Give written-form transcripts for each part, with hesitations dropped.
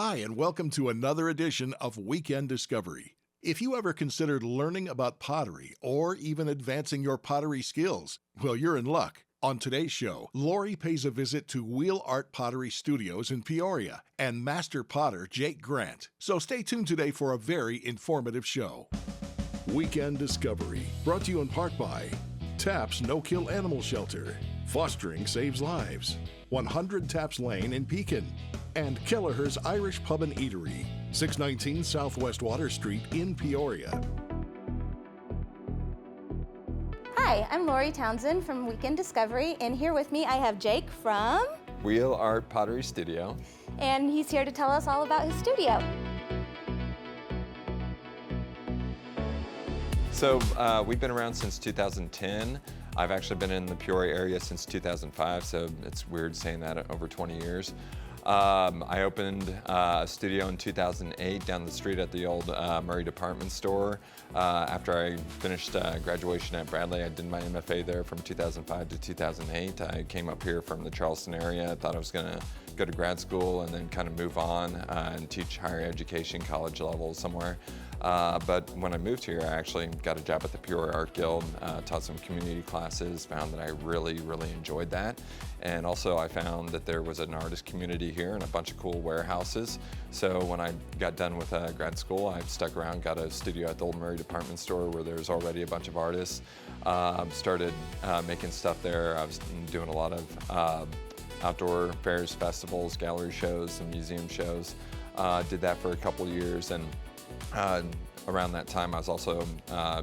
Hi, and welcome to another edition of Weekend Discovery. If you ever considered learning about pottery or even advancing your pottery skills, well, you're in luck. On today's show, Lori pays a visit to Wheel Art Pottery Studios in Peoria and master potter Jake Grant. So stay tuned today for a very informative show. Weekend Discovery, brought to you in part by TAPS No-Kill Animal Shelter, Fostering Saves Lives, 100 Taps Lane in Pekin, and Kelleher's Irish Pub and Eatery, 619 Southwest Water Street in Peoria. Hi, I'm Lori Townsend from Weekend Discovery, and here with me I have Jake from Wheel Art Pottery Studio. And he's here to tell us all about his studio. So we've been around since 2010. I've actually been in the Peoria area since 2005, so it's weird saying that over 20 years. I opened a studio in 2008 down the street at the old Murray department store. After I finished graduation at Bradley, I did my MFA there from 2005 to 2008. I came up here from the Charleston area. I thought I was going to go to grad school and then kind of move on and teach higher education, college level somewhere. But when I moved here, I actually got a job at the Peoria Art Guild, taught some community classes, found that I really enjoyed that. And also I found that there was an artist community here and a bunch of cool warehouses. So when I got done with grad school, I stuck around, got a studio at the old Murray department store where there's already a bunch of artists. Started making stuff there. I was doing a lot of outdoor fairs, festivals, gallery shows, and museum shows. Did that for a couple years, and around that time I was also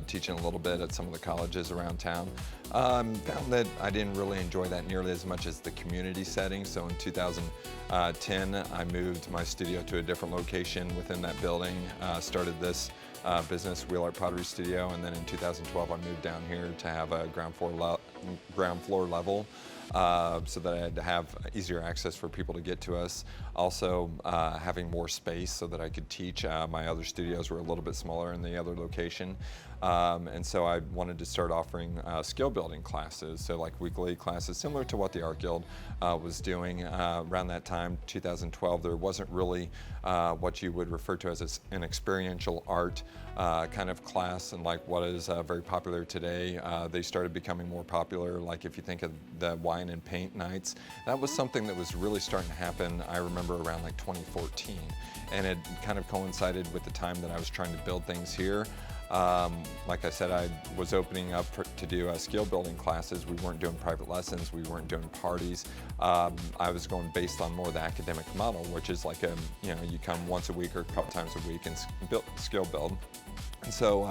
teaching a little bit at some of the colleges around town. Found that I didn't really enjoy that nearly as much as the community setting, so in 2010 I moved my studio to a different location within that building, started this business, Wheel Art Pottery Studio, and then in 2012 I moved down here to have a ground floor level. So that I had to have easier access for people to get to us. Also having more space so that I could teach. My other studios were a little bit smaller in the other location. And so I wanted to start offering skill building classes, so like weekly classes similar to what the Art Guild was doing. Around that time, 2012, there wasn't really what you would refer to as an experiential art kind of class, and like what is very popular today. They started becoming more popular, like if you think of the wine and paint nights. That was something that was really starting to happen, I remember around like 2014. And it kind of coincided with the time that I was trying to build things here. Like I said, I was opening up to do skill building classes. We weren't doing private lessons, we weren't doing parties. I was going based on more the academic model, which is like you come once a week or a couple times a week and skill build. And so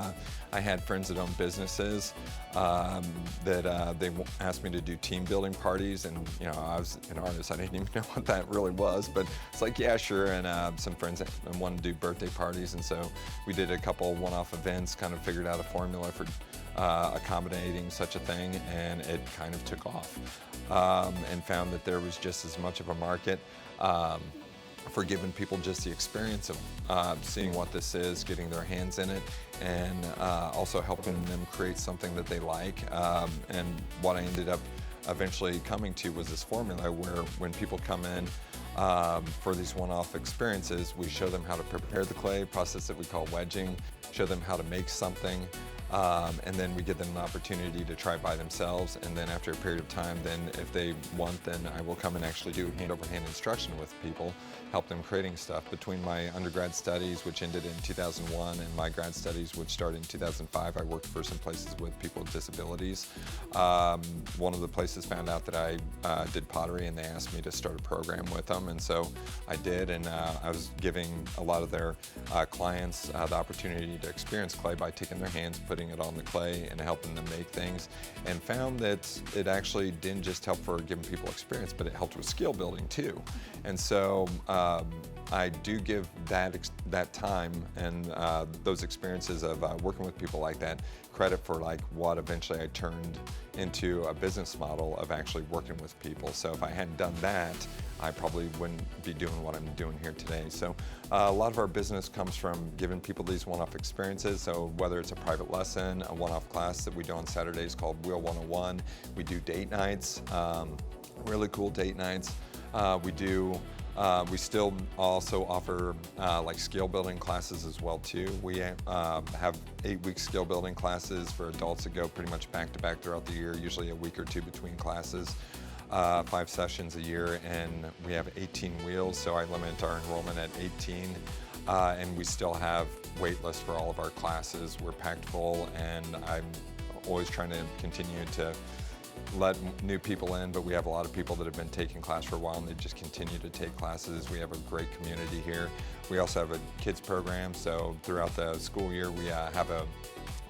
I had friends that owned businesses that they asked me to do team building parties, and I was an artist, I didn't even know what that really was, but it's like, yeah, sure. And some friends wanted to do birthday parties, and so we did a couple one-off events, kind of figured out a formula for accommodating such a thing, and it kind of took off, and found that there was just as much of a market for giving people just the experience of seeing what this is, getting their hands in it, and also helping them create something that they like. And what I ended up eventually coming to was this formula where when people come in for these one-off experiences, we show them how to prepare the clay, process that we call wedging, show them how to make something, and then we give them an opportunity to try by themselves, and then after a period of time, then if they want, then I will come and actually do hand-over-hand instruction with people, help them creating stuff. Between my undergrad studies, which ended in 2001, and my grad studies, which started in 2005, I worked for some places with people with disabilities. One of the places found out that I did pottery, and they asked me to start a program with them, and so I did, and I was giving a lot of their clients the opportunity to experience clay by taking their hands, putting it on the clay, and helping them make things, and found that it actually didn't just help for giving people experience, but it helped with skill building too. And so I do give that time and those experiences of working with people like that credit for like what eventually I turned into a business model of actually working with people. So if I hadn't done that, I probably wouldn't be doing what I'm doing here today. So a lot of our business comes from giving people these one-off experiences. So whether it's a private lesson, a one-off class that we do on Saturdays called Wheel 101, we do date nights, really cool date nights. We do We still also offer like skill building classes as well too. We have 8-week skill building classes for adults that go pretty much back to back throughout the year, usually a week or two between classes, 5 sessions a year, and we have 18 wheels, so I limit our enrollment at 18. And we still have wait lists for all of our classes. We're packed full, and I'm always trying to continue to let new people in, but we have a lot of people that have been taking class for a while and they just continue to take classes. We have a great community here. We also have a kids program, so throughout the school year we have a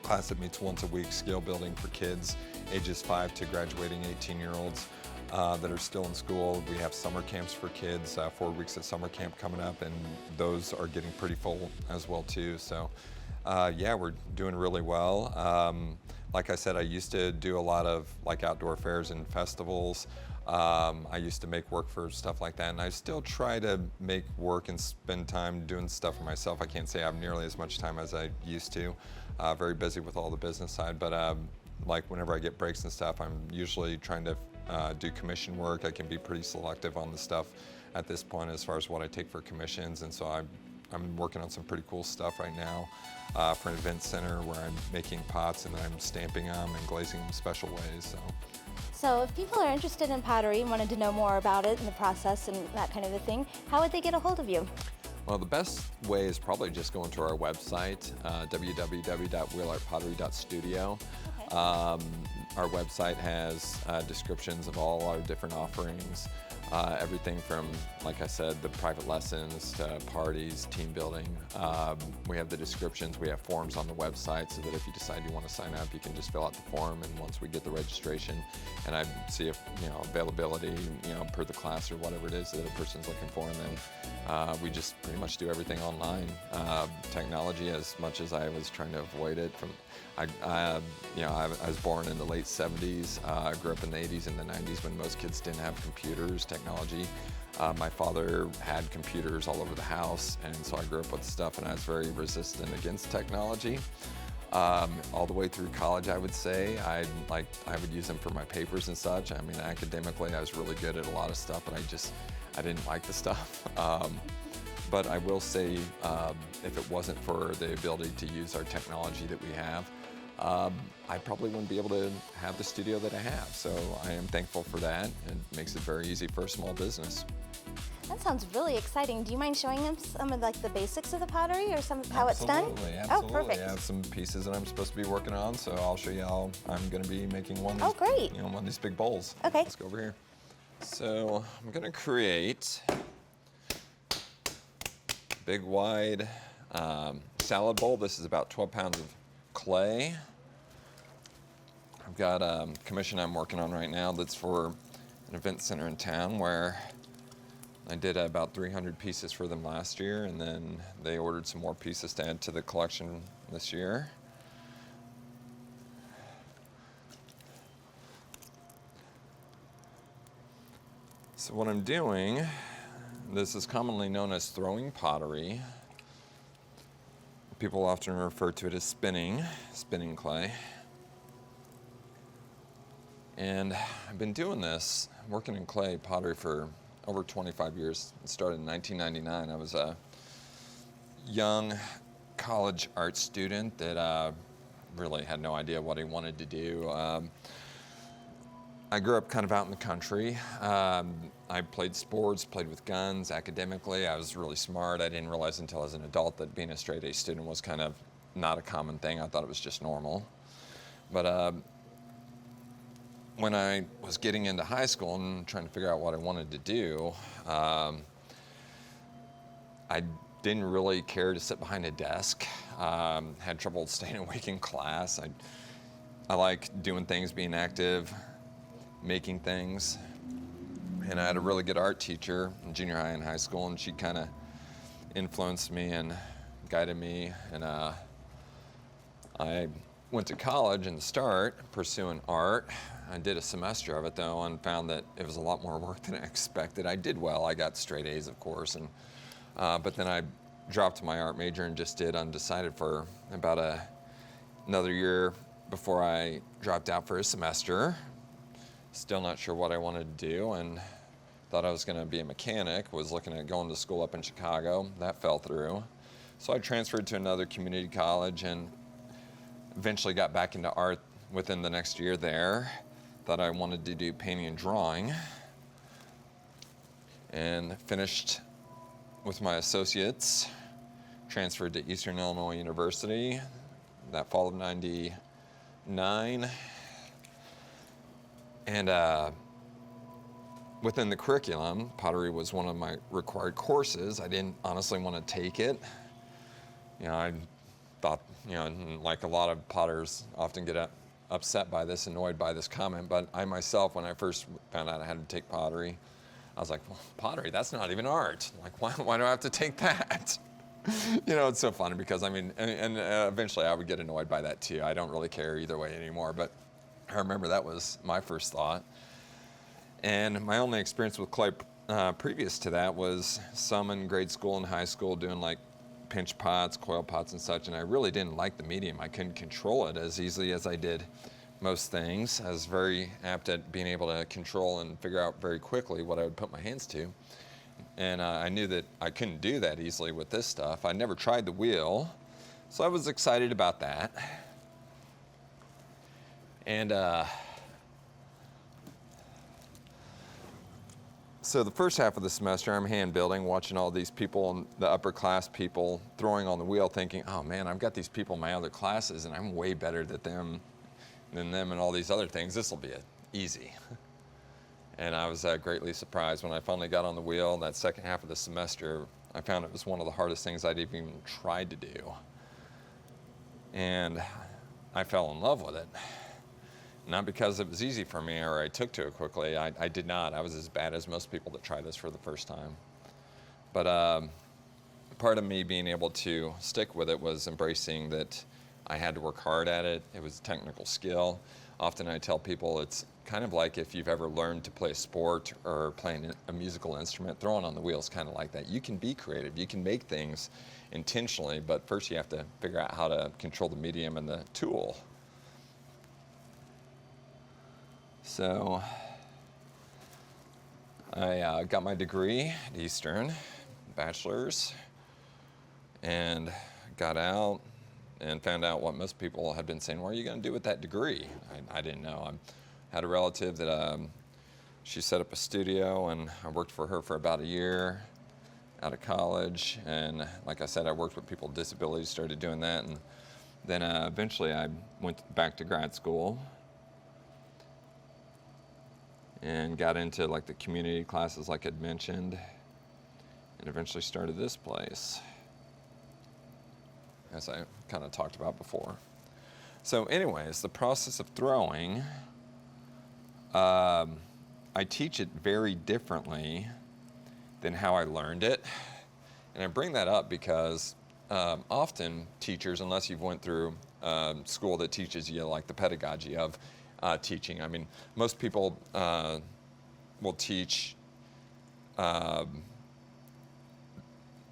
class that meets once a week, skill building for kids ages 5 to graduating 18-year-olds that are still in school. We have summer camps for kids, 4 weeks of summer camp coming up, and those are getting pretty full as well too. So yeah, we're doing really well. Like I said, I used to do a lot of like outdoor fairs and festivals. I used to make work for stuff like that, and I still try to make work and spend time doing stuff for myself. I can't say I have nearly as much time as I used to. Very busy with all the business side, but like whenever I get breaks and stuff, I'm usually trying to do commission work. I can be pretty selective on the stuff at this point as far as what I take for commissions, and so I'm working on some pretty cool stuff right now for an event center where I'm making pots and then I'm stamping them and glazing them special ways. So if people are interested in pottery and wanted to know more about it and the process and that kind of a thing, how would they get a hold of you? Well, the best way is probably just going to our website, www.wheelartpottery.studio. Okay. Our website has descriptions of all our different offerings, everything from, like I said, the private lessons to parties, team building. We have the descriptions, we have forms on the website so that if you decide you want to sign up, you can just fill out the form, and once we get the registration and I see if, availability, per the class or whatever it is that a person's looking for, and then we just pretty much do everything online. Technology, as much as I was trying to avoid it I was born in the late 70s. I grew up in the 80s and the 90s when most kids didn't have computers, technology. My father had computers all over the house, and so I grew up with stuff, and I was very resistant against technology. All the way through college, I would say. I would use them for my papers and such. I mean, academically, I was really good at a lot of stuff, but I didn't like the stuff. But I will say, if it wasn't for the ability to use our technology that we have, I probably wouldn't be able to have the studio that I have. So I am thankful for that. It makes it very easy for a small business. That sounds really exciting. Do you mind showing them some of like the basics of the pottery or how it's done? Absolutely. Oh, perfect. I have some pieces that I'm supposed to be working on, so I'll show you how I'm going to be making one. Oh, great. One of these big bowls. Okay. Let's go over here. So I'm going to create big wide salad bowl. This is about 12 pounds of clay. I've got a commission I'm working on right now that's for an event center in town where I did about 300 pieces for them last year, and then they ordered some more pieces to add to the collection this year. So what I'm doing, this is commonly known as throwing pottery. People often refer to it as spinning clay. And I've been doing this, working in clay pottery for over 25 years. It started in 1999. I was a young college art student that really had no idea what I wanted to do. I grew up kind of out in the country. I played sports, played with guns. Academically, I was really smart. I didn't realize until I was an adult that being a straight-A student was kind of not a common thing. I thought it was just normal. But when I was getting into high school and trying to figure out what I wanted to do, I didn't really care to sit behind a desk. Had trouble staying awake in class. I like doing things, being active, making things. And I had a really good art teacher in junior high and high school, and she kind of influenced me and guided me. And I went to college and started pursuing art. I did a semester of it though, and found that it was a lot more work than I expected. I did well. I got straight A's, of course, and but then I dropped my art major and just did undecided for about another year before I dropped out for a semester. Still not sure what I wanted to do, and thought I was going to be a mechanic, was looking at going to school up in Chicago. That fell through. So I transferred to another community college and eventually got back into art within the next year there. Thought I wanted to do painting and drawing, and finished with my associates, transferred to Eastern Illinois University that fall of '99. And within the curriculum, pottery was one of my required courses. I didn't honestly want to take it. I thought, like a lot of potters often get upset by this, annoyed by this comment, but I myself, when I first found out I had to take pottery, I was like, well, pottery, that's not even art. Like, why do I have to take that? It's so funny because, and eventually I would get annoyed by that too. I don't really care either way anymore, but I remember that was my first thought. And my only experience with clay previous to that was some in grade school and high school doing like pinch pots, coil pots and such, and I really didn't like the medium. I couldn't control it as easily as I did most things. I was very apt at being able to control and figure out very quickly what I would put my hands to. And I knew that I couldn't do that easily with this stuff. I never tried the wheel, so I was excited about that. And so the first half of the semester, I'm hand building, watching all these people, the upper class people, throwing on the wheel, thinking, oh man, I've got these people in my other classes and I'm way better than them and all these other things. This will be easy. And I was greatly surprised when I finally got on the wheel. That second half of the semester, I found it was one of the hardest things I'd even tried to do. And I fell in love with it. Not because it was easy for me or I took to it quickly. I did not. I was as bad as most people that try this for the first time. But part of me being able to stick with it was embracing that I had to work hard at it. It was a technical skill. Often I tell people it's kind of like if you've ever learned to play a sport or playing a musical instrument, throwing on the wheel is kind of like that. You can be creative. You can make things intentionally, but first you have to figure out how to control the medium and the tool. So I got my degree at Eastern, bachelor's, and got out and found out what most people had been saying, what are you going to do with that degree? I didn't know. I had a relative that she set up a studio, and I worked for her for about a year out of college. And like I said, I worked with people with disabilities, started doing that. And then eventually I went back to grad school and got into like the community classes like I'd mentioned, and eventually started this place, as I kind of talked about before. So anyways, the process of throwing, I teach it very differently than how I learned it. And I bring that up because often teachers, unless you've went through school that teaches you like the pedagogy of teaching. Most people will teach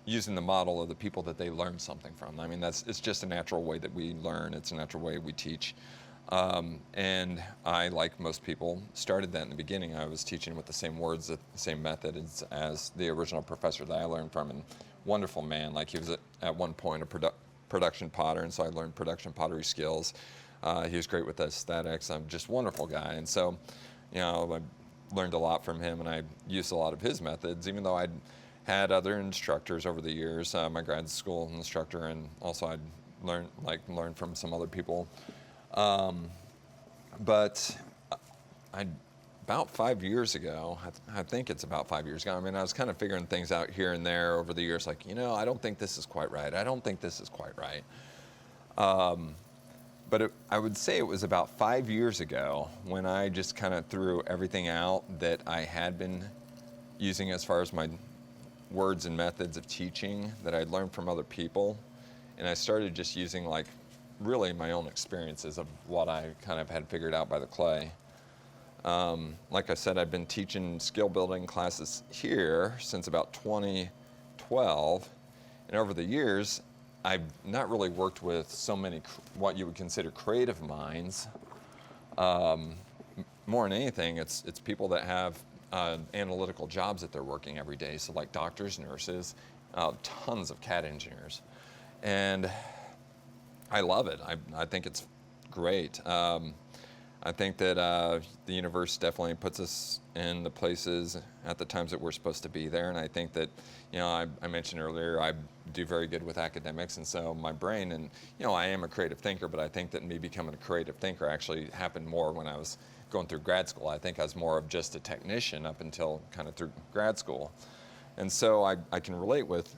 using the model of the people that they learn something from. It's just a natural way that we learn. It's a natural way we teach. And I, like most people, started that in the beginning. I was teaching with the same words, the same methods as the original professor that I learned from. And wonderful man. Like he was at one point a production potter, and so I learned production pottery skills. He was great with aesthetics. I'm just a wonderful guy. And so, I learned a lot from him, and I used a lot of his methods, even though I'd had other instructors over the years, my grad school instructor, and also I'd learned from some other people. But about 5 years ago, I think it's about 5 years ago, I was kind of figuring things out here and there over the years, like, I don't think this is quite right. I don't think this is quite right. But I would say it was about 5 years ago when I just kind of threw everything out that I had been using as far as my words and methods of teaching that I'd learned from other people. And I started just using really my own experiences of what I kind of had figured out by the clay. Like I said, I've been teaching skill building classes here since about 2012. And over the years, I've not really worked with so many what you would consider creative minds. More than anything, it's people that have analytical jobs that they're working every day. So like doctors, nurses, tons of CAD engineers. And I love it. I think it's great. I think that the universe definitely puts us in the places at the times that we're supposed to be there. And I think that, you know, I mentioned earlier, I do very good with academics. And so my brain, and, you know, I am a creative thinker, but I think that me becoming a creative thinker actually happened more when I was going through grad school. I think I was more of just a technician up until kind of through grad school. And so I can relate with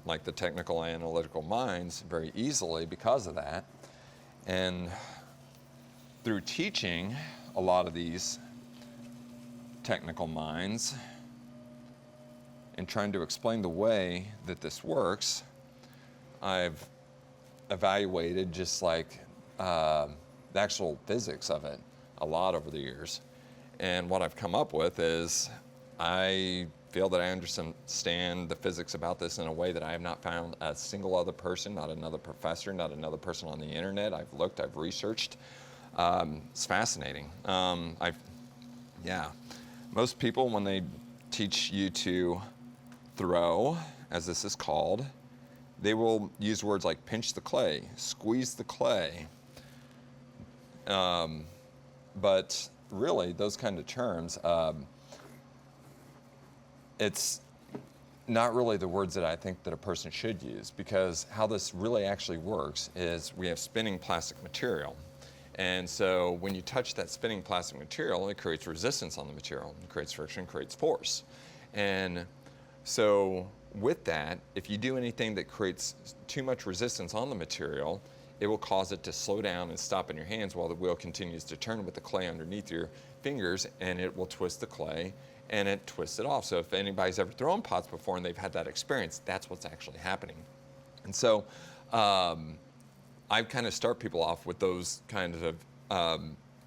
like the technical analytical minds very easily because of that. And through teaching a lot of these technical minds and trying to explain the way that this works, I've evaluated just like the actual physics of it a lot over the years. And what I've come up with is I feel that I understand the physics about this in a way that I have not found a single other person, not another professor, not another person on the internet. I've looked, I've researched. It's fascinating. Most people, when they teach you to throw, as this is called, they will use words like pinch the clay, squeeze the clay. But really, those kind of terms, it's not really the words that I think that a person should use, because how this really actually works is we have spinning plastic material. And so when you touch that spinning plastic material, it creates resistance on the material. It creates friction, creates force. And so with that, if you do anything that creates too much resistance on the material, it will cause it to slow down and stop in your hands while the wheel continues to turn with the clay underneath your fingers, and it will twist the clay and it twists it off. So if anybody's ever thrown pots before and they've had that experience, that's what's actually happening. And so I kind of start people off with those kind of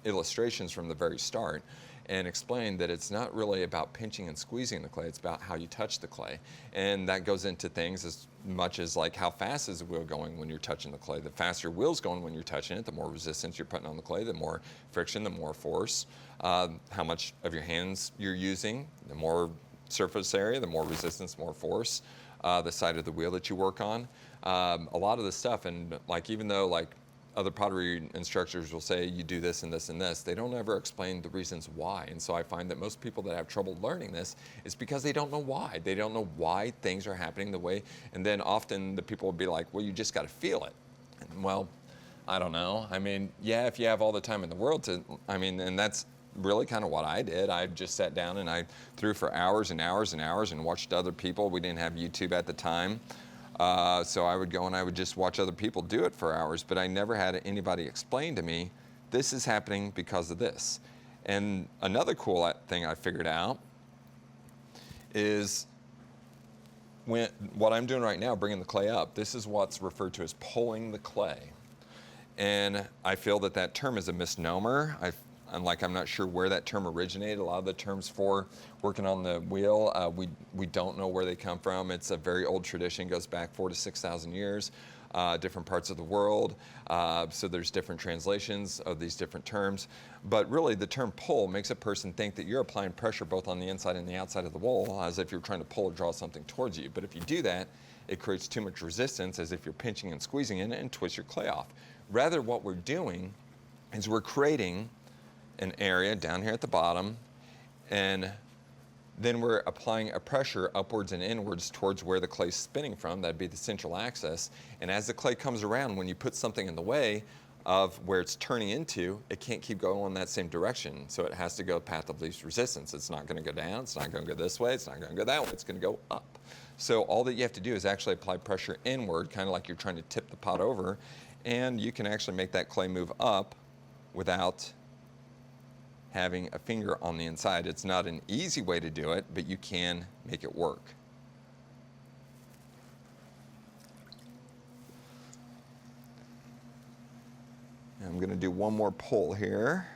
illustrations from the very start and explain that it's not really about pinching and squeezing the clay, it's about how you touch the clay. And that goes into things as much as like how fast is the wheel going when you're touching the clay. The faster your wheel's going when you're touching it, the more resistance you're putting on the clay, the more friction, the more force, how much of your hands you're using, the more surface area, the more resistance, more force, the side of the wheel that you work on. A lot of the stuff, and like even though like other pottery instructors will say you do this and this and this, they don't ever explain the reasons why. And so I find that most people that have trouble learning this is because they don't know why. They don't know why things are happening the way, and then often the people will be like, well, you just got to feel it. And, well, I don't know. I mean, yeah, if you have all the time in the world to, I mean, and that's really kind of what I did. I just sat down and I threw for hours and hours and hours and watched other people. We didn't have YouTube at the time. So I would go and I would just watch other people do it for hours, but I never had anybody explain to me, this is happening because of this. And another cool thing I figured out is what I'm doing right now, bringing the clay up, this is what's referred to as pulling the clay. And I feel that that term is a misnomer. I'm not sure where that term originated. A lot of the terms for working on the wheel, we don't know where they come from. It's a very old tradition, goes back 4,000 to 6,000 years, different parts of the world. So there's different translations of these different terms. But really, the term pull makes a person think that you're applying pressure both on the inside and the outside of the wheel, as if you're trying to pull or draw something towards you. But if you do that, it creates too much resistance, as if you're pinching and squeezing in it, and twist your clay off. Rather, what we're doing is we're creating an area down here at the bottom, and then we're applying a pressure upwards and inwards towards where the clay's spinning from. That'd be the central axis. And as the clay comes around, when you put something in the way of where it's turning into, it can't keep going in that same direction. So it has to go path of least resistance. It's not going to go down. It's not going to go this way. It's not going to go that way. It's going to go up. So all that you have to do is actually apply pressure inward, kind of like you're trying to tip the pot over, and you can actually make that clay move up without having a finger on the inside. It's not an easy way to do it, but you can make it work. I'm going to do one more pull here.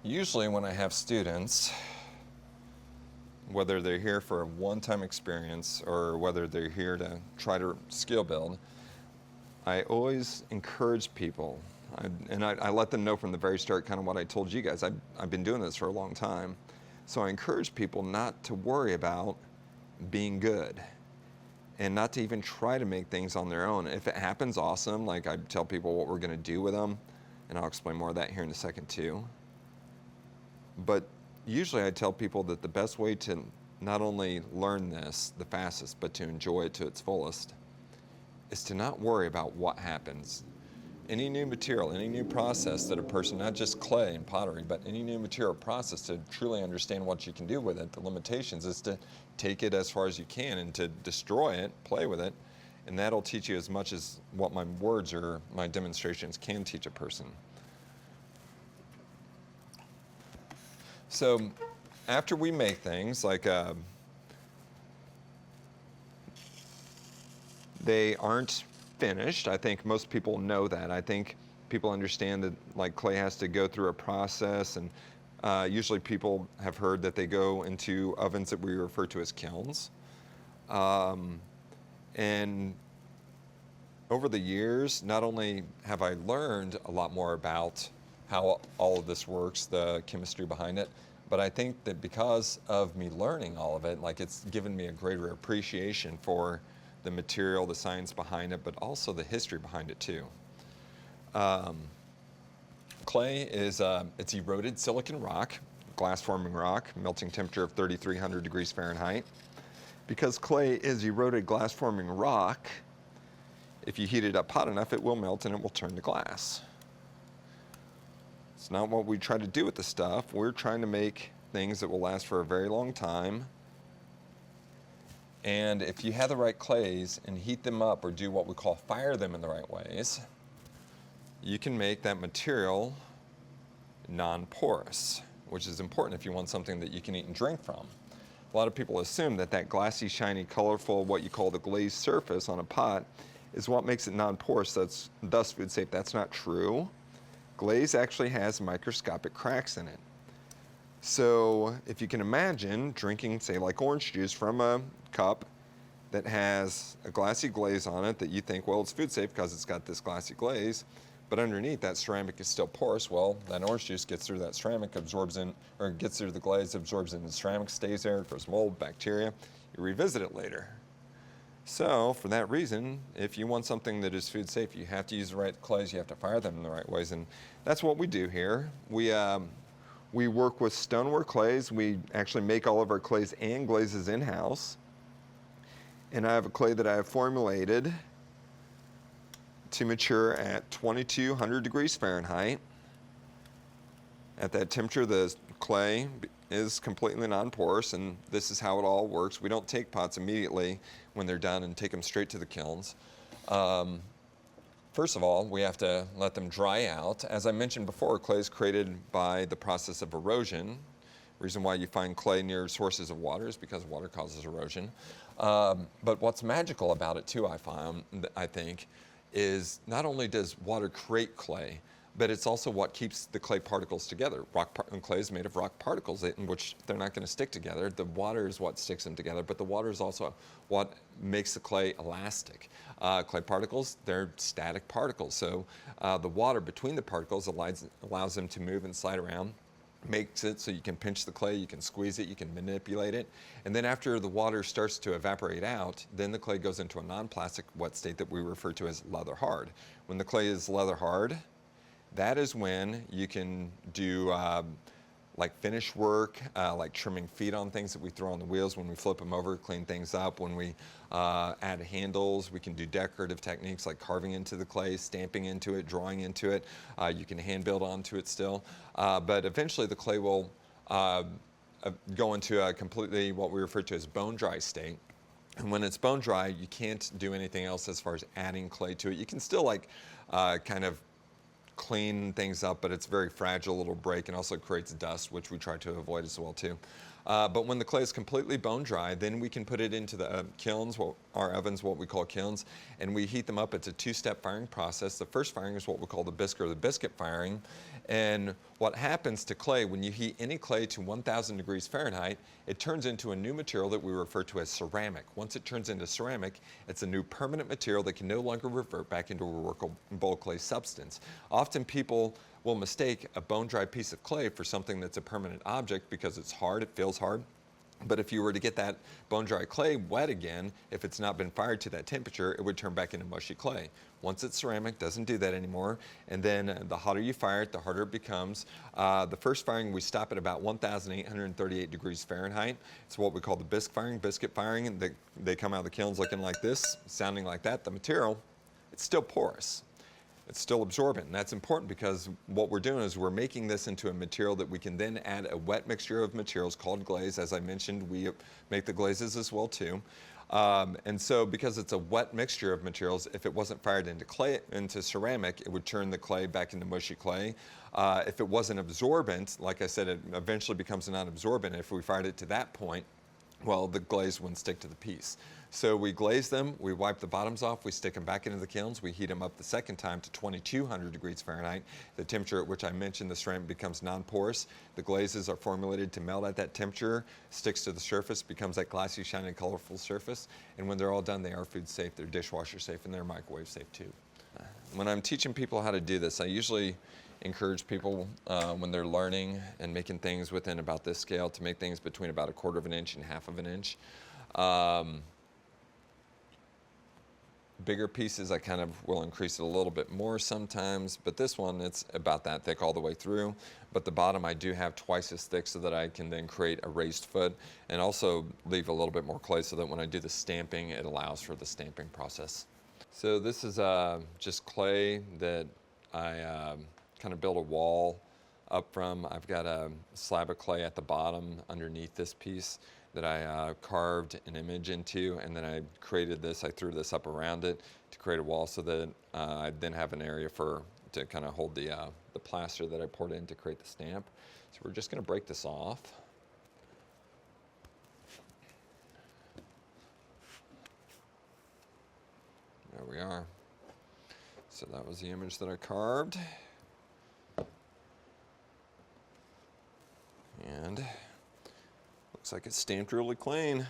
Usually when I have students, whether they're here for a one-time experience or whether they're here to try to skill build, I always encourage people, I let them know from the very start kind of what I told you guys. I've been doing this for a long time. So I encourage people not to worry about being good and not to even try to make things on their own. If it happens, awesome. Like, I tell people what we're going to do with them, and I'll explain more of that here in a second too. But usually I tell people that the best way to not only learn this the fastest, but to enjoy it to its fullest, is to not worry about what happens. Any new material, any new process that a person, not just clay and pottery, but any new material process, to truly understand what you can do with it, the limitations, is to take it as far as you can and to destroy it, play with it, and that'll teach you as much as what my words or my demonstrations can teach a person. So after we make things, like they aren't finished. I think most people know that. I think people understand that, like, clay has to go through a process, and usually people have heard that they go into ovens that we refer to as kilns. And over the years, not only have I learned a lot more about how all of this works, the chemistry behind it, but I think that because of me learning all of it, like, it's given me a greater appreciation for the material, the science behind it, but also the history behind it too. Clay is it's eroded silicon rock, glass forming rock, melting temperature of 3,300 degrees Fahrenheit. Because clay is eroded glass forming rock, if you heat it up hot enough, it will melt and it will turn to glass. It's not what we try to do with the stuff. We're trying to make things that will last for a very long time. And if you have the right clays and heat them up, or do what we call fire them in the right ways, you can make that material non-porous, which is important if you want something that you can eat and drink from. A lot of people assume that that glassy, shiny, colorful, what you call the glazed surface on a pot is what makes it non-porous, that's thus food safe. That's not true. Glaze actually has microscopic cracks in it. So if you can imagine drinking, say, like orange juice from a cup that has a glassy glaze on it that you think, well, it's food safe because it's got this glassy glaze, but underneath that ceramic is still porous. Well, that orange juice gets through that ceramic, absorbs in, or gets through the glaze, absorbs into the ceramic, stays there, grows mold, bacteria. You revisit it later. So for that reason, if you want something that is food safe, you have to use the right clays, you have to fire them in the right ways, and that's what we do here. We work with stoneware clays. We actually make all of our clays and glazes in-house. And I have a clay that I have formulated to mature at 2,200 degrees Fahrenheit. At that temperature, the clay is completely non-porous, and this is how it all works. We don't take pots immediately when they're done and take them straight to the kilns. First of all, we have to let them dry out. As I mentioned before, clay is created by the process of erosion. The reason why you find clay near sources of water is because water causes erosion. But what's magical about it too, I think, is not only does water create clay, but it's also what keeps the clay particles together. Clay is made of rock particles, in which they're not going to stick together. The water is what sticks them together, but the water is also what makes the clay elastic. Clay particles, they're static particles, so the water between the particles allows them to move and slide around, makes it so you can pinch the clay, you can squeeze it, you can manipulate it, and then after the water starts to evaporate out, then the clay goes into a non-plastic wet state that we refer to as leather hard. When the clay is leather hard, that is when you can do like finish work, like trimming feet on things that we throw on the wheels when we flip them over, clean things up. When we add handles, we can do decorative techniques like carving into the clay, stamping into it, drawing into it. You can hand build onto it still. But eventually the clay will go into a completely what we refer to as bone dry state. And when it's bone dry, you can't do anything else as far as adding clay to it. You can still like kind of clean things up, but it's very fragile, it'll break, and also creates dust, which we try to avoid as well too. But when the clay is completely bone dry, then we can put it into the kilns, our ovens, what we call kilns, and we heat them up. It's a two-step firing process. The first firing is what we call the bisque or the biscuit firing. And what happens to clay, when you heat any clay to 1,000 degrees Fahrenheit, it turns into a new material that we refer to as ceramic. Once it turns into ceramic, it's a new permanent material that can no longer revert back into a workable clay substance. Often people will mistake a bone-dry piece of clay for something that's a permanent object because it's hard, it feels hard. But if you were to get that bone-dry clay wet again, if it's not been fired to that temperature, it would turn back into mushy clay. Once it's ceramic, doesn't do that anymore. And then the hotter you fire it, the harder it becomes. The first firing, we stop at about 1,838 degrees Fahrenheit. It's what we call the bisque firing, biscuit firing. And they come out of the kilns looking like this, sounding like that. The material, it's still porous. It's still absorbent, and that's important because what we're doing is we're making this into a material that we can then add a wet mixture of materials called glaze. As I mentioned, we make the glazes as well too. And so because it's a wet mixture of materials, if it wasn't fired into ceramic, it would turn the clay back into mushy clay. If it wasn't absorbent, like I said, it eventually becomes a non-absorbent. If we fired it to that point, well, the glaze wouldn't stick to the piece. So we glaze them, we wipe the bottoms off, we stick them back into the kilns, we heat them up the second time to 2,200 degrees Fahrenheit. The temperature at which I mentioned the ceramic becomes non-porous. The glazes are formulated to melt at that temperature, sticks to the surface, becomes that glassy, shiny, colorful surface. And when they're all done, they are food safe, they're dishwasher safe, and they're microwave safe too. When I'm teaching people how to do this, I usually encourage people when they're learning and making things within about this scale to make things between about 1/4 of an inch and 1/2 of an inch. Bigger pieces, I kind of will increase it a little bit more sometimes, but this one, it's about that thick all the way through. But the bottom I do have twice as thick so that I can then create a raised foot and also leave a little bit more clay so that when I do the stamping, it allows for the stamping process. So this is just clay that I kind of built a wall up from. I've got a slab of clay at the bottom underneath this piece that I carved an image into, and then I created this. I threw this up around it to create a wall so that I then have an area to kind of hold the plaster that I poured in to create the stamp. So we're just going to break this off. There we are. So that was the image that I carved. And looks like it's stamped really clean.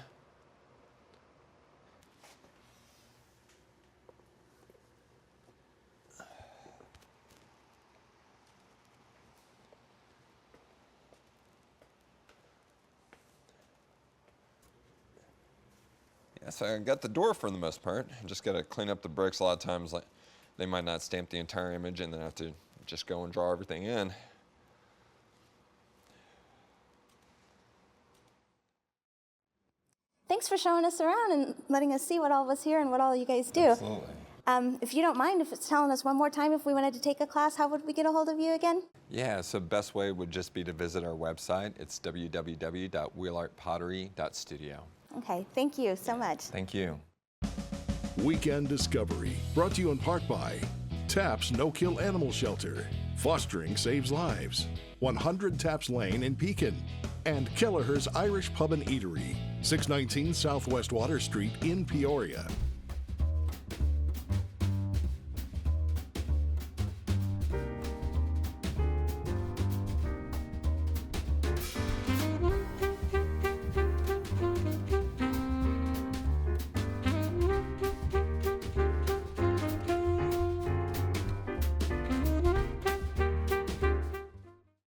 Yeah, so I got the door for the most part. Just got to clean up the bricks. A lot of times, like, they might not stamp the entire image and then have to just go and draw everything in. Thanks for showing us around and letting us see what all was here and what all you guys do. Absolutely. If you don't mind, if it's telling us one more time if we wanted to take a class, how would we get a hold of you again? Yeah, so best way would just be to visit our website. It's www.wheelartpottery.studio. Okay, thank you so much. Thank you. Weekend Discovery, brought to you in part by TAPS No-Kill Animal Shelter, Fostering Saves Lives, 100 Taps Lane in Pekin, and Kelleher's Irish Pub and Eatery, 619 Southwest Water Street in Peoria.